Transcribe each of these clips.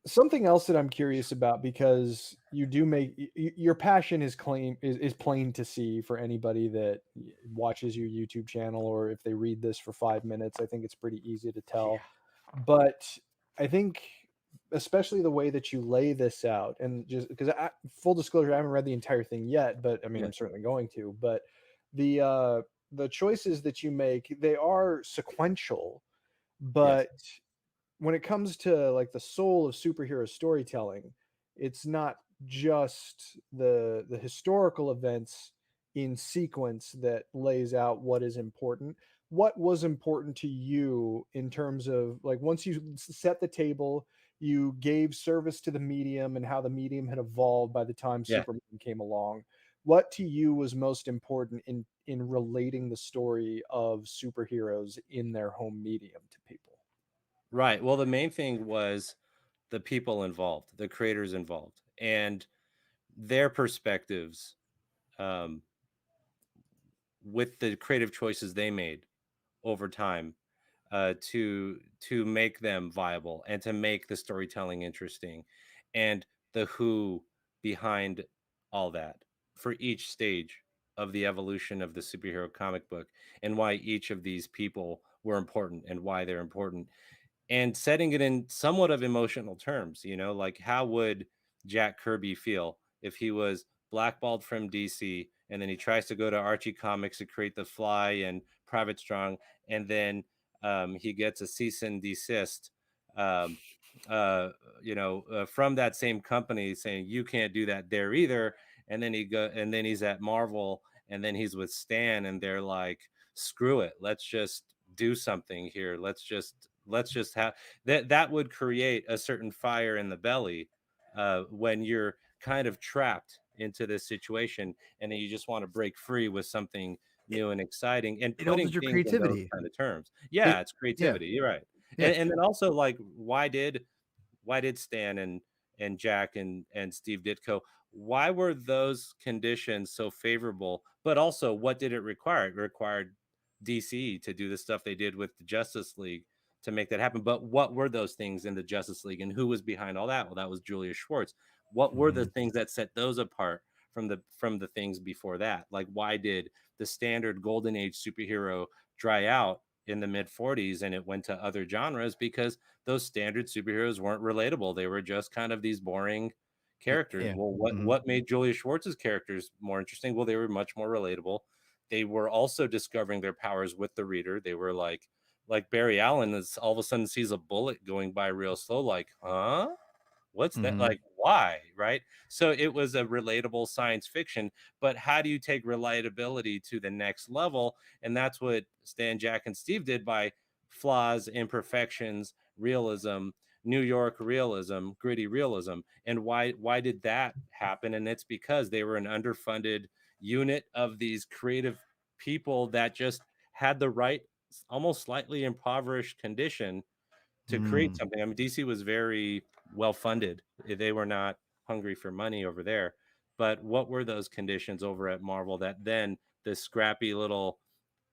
Something else that I'm curious about, because you do make your passion is plain to see for anybody that watches your YouTube channel, or if they read this for 5 minutes. I think it's pretty easy to Yeah. tell. But I think, especially the way that you lay this out, and just because, full disclosure, I haven't read the entire thing yet, but I mean, Yeah. I'm certainly going to. But the the choices that you make, they are sequential, Yes. but when it comes to like the soul of superhero storytelling, it's not just the historical events in sequence that lays out what is important. What was important to you in terms of, like, once you set the table, you gave service to the medium and how the medium had evolved by the time Yeah. Superman came along. What to you was most important in relating the story of superheroes in their home medium to people? Right. Well, the main thing was the people involved, the creators involved, and their perspectives, um, with the creative choices they made over time, to make them viable and to make the storytelling interesting, and the who behind all that for each stage of the evolution of the superhero comic book, and why each of these people were important and why they're important, and setting it in somewhat of emotional terms, like how would Jack Kirby feel if he was blackballed from DC and then he tries to go to Archie Comics to create The Fly and Private Strong, and then he gets a cease and desist, um, from that same company saying you can't do that there either, and then he's at Marvel, and then he's with Stan, and they're like, screw it, let's just do something here, let's just have that would create a certain fire in the belly, when you're kind of trapped into this situation, and then you just want to break free with something It new and exciting, and it putting opens your things in those creativity. kind of terms. It Yeah, it's yeah, creativity, you're right. yeah. And then also, like, why did Stan and Jack and Steve Ditko, why were those conditions so favorable? But also, what did it require? It required DC to do the stuff they did with the Justice League to make that happen. But what were those things in the Justice League, and who was behind all that? Well, that was Julius Schwartz. What were the Mhm. things that set those apart from the things before that? Like, why did the standard golden age superhero dry out in the mid 40s and it went to other genres? Because those standard superheroes weren't relatable. They were just kind of these boring characters. Yeah. Well, what Mhm. what made Julius Schwartz's characters more interesting? Well, they were much more relatable. They were also discovering their powers with the reader. They were like Barry Allen is all of a sudden sees a bullet going by real slow, like, huh? What's that? Mhm. Like, why? Right? So it was a relatable science fiction, but how do you take relatability to the next level? And that's what Stan, Jack, and Steve did by flaws, imperfections, realism, New York realism, gritty realism. And why did that happen? And it's because they were an underfunded unit of these creative people that just had the right, almost slightly impoverished condition to create Mm. something. I mean, DC was very well funded. They were not hungry for money over there. But what were those conditions over at Marvel that then this scrappy little,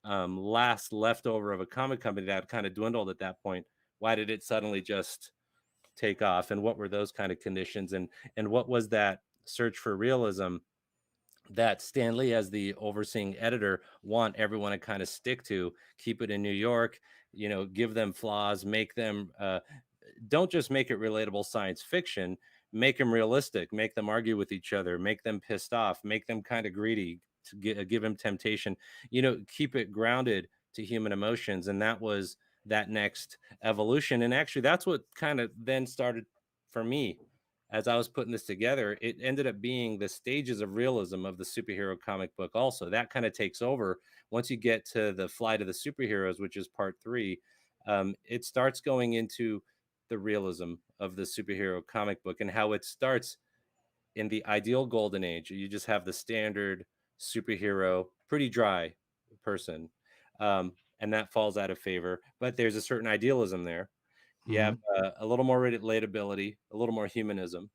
last leftover of a comic company that had kind of dwindled at that point? Why did it suddenly just take off? And what were those kind of conditions? And what was that search for realism that Stan Lee, as the overseeing editor, want everyone to kind of stick to? Keep it in New York, give them flaws, make them, don't just make it relatable science fiction, make them realistic, make them argue with each other, make them pissed off, make them kind of greedy, to give them temptation, keep it grounded to human emotions. And that was that next evolution. And actually, that's what kind of then started for me as I was putting this together. It ended up being the stages of realism of the superhero comic book. Also, that kind of takes over once you get to the Flight of the Superheroes, which is part three. It starts going into the realism of the superhero comic book and how it starts in the ideal golden age. You just have the standard superhero, pretty dry person, and that falls out of favor. But there's a certain idealism there. You have Mhm. a little more relatability, a little more humanism.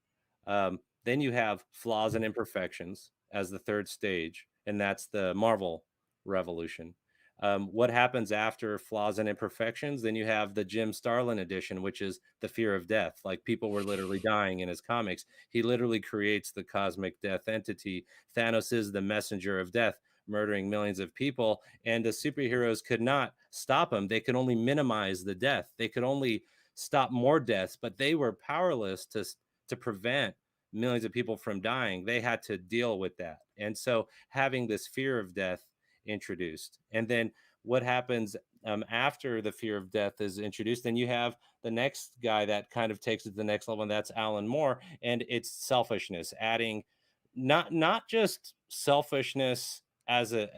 Then you have flaws and imperfections as the third stage, and that's the Marvel revolution. What happens after Flaws and Imperfections? Then you have the Jim Starlin edition, which is the fear of death. Like people were literally dying in his comics. He literally creates the cosmic death entity. Thanos is the messenger of death, murdering millions of people, and the superheroes could not stop him. They could only minimize the death. They could only stop more deaths, but they were powerless to prevent millions of people from dying. They had to deal with that. And so having this fear of death introduced, and then what happens after the fear of death is introduced, then you have the next guy that kind of takes it to the next level, and that's Alan Moore, and it's selfishness, adding not just selfishness as a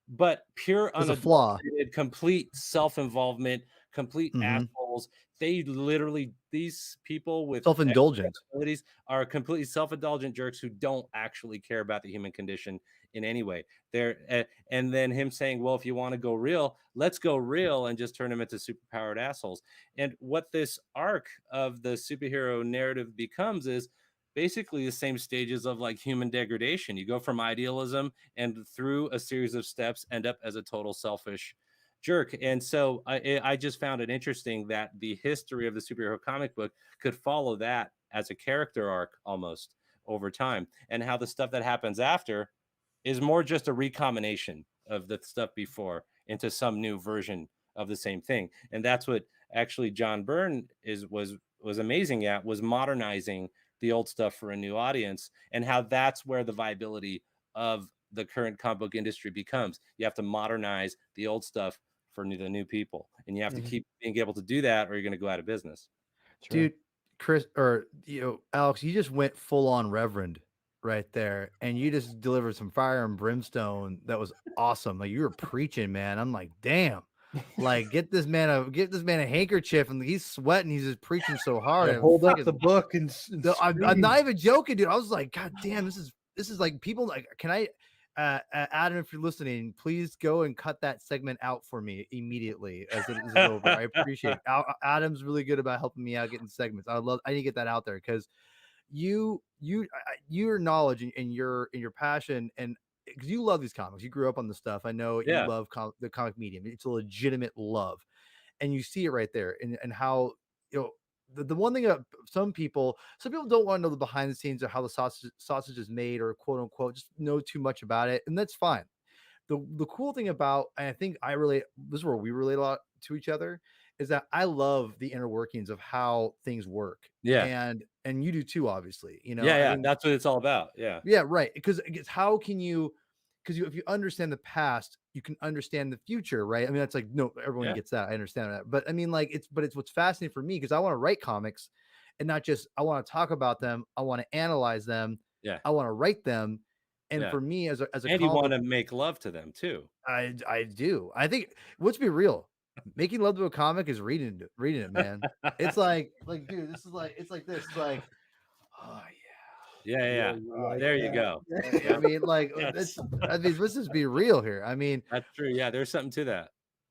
but pure There's a flaw. unadulterated complete self-involvement, complete Hmm. assholes. They literally, these people with Self-indulgent. abilities are completely self-indulgent jerks who don't actually care about the human condition in any way. And then him saying, well, if you want to go real, let's go real, and just turn them into superpowered assholes. And what this arc of the superhero narrative becomes is basically the same stages of like human degradation. You go from idealism and through a series of steps end up as a total selfish jerk. And so I just found it interesting that the history of the superhero comic book could follow that as a character arc almost over time, and how the stuff that happens after is more just a recombination of the stuff before into some new version of the same thing. And that's what actually John Byrne was amazing at, was modernizing the old stuff for a new audience, and how that's where the viability of the current comic book industry becomes. You have to modernize the old stuff for the new people, and you have to Mhm. keep being able to do that, or you're going to go out of business. Sure. Dude, Chris, or Alex, you just went full on Reverend right there, and you just delivered some fire and brimstone that was awesome. Like you were preaching, man. I'm like, damn. Like get this man a handkerchief, and he's sweating. He's just preaching so hard. Gotta And hold up freaking, the book and I'm scream. not even joking, dude. I was like, God damn, this is like people like. Can I, Adam, if you're listening, please go and cut that segment out for me immediately as it is over. I appreciate it. Adam's really good about helping me out getting segments. I need to get that out there because your knowledge and your passion, and because you love these comics, you grew up on the stuff. I know you Yeah, love the comic medium. It's a legitimate love, and you see it right there, and how the one thing that some people don't want to know the behind the scenes of how the sausage is made, or quote unquote just know too much about it, and that's fine. The cool thing about, and I think I relate, this is where we relate a lot to each other, is that I love the inner workings of how things work, yeah, and you do too, obviously. yeah, I yeah. think, That's what it's all about. Yeah, yeah, right. Because how can you? Because if you understand the past, you can understand the future, right? I mean, that's like, no, everyone yeah, gets that. I understand that, but I mean, like, it's what's fascinating for me because I want to write comics, and not just I want to talk about them. I want to analyze them. yeah, I want to write them, and yeah. for me as a And you comic want book, to make love to them too. I do. I think, let's be real. Making love to a comic is reading it, man. It's like, dude, this is like, it's like this. It's like, oh Yeah, yeah, Yeah, yeah. you oh like There you yeah. go. that. I Yeah. mean, like, Yes. it's, I mean, let's just be real here. I mean, That's true. Yeah, there's something to that.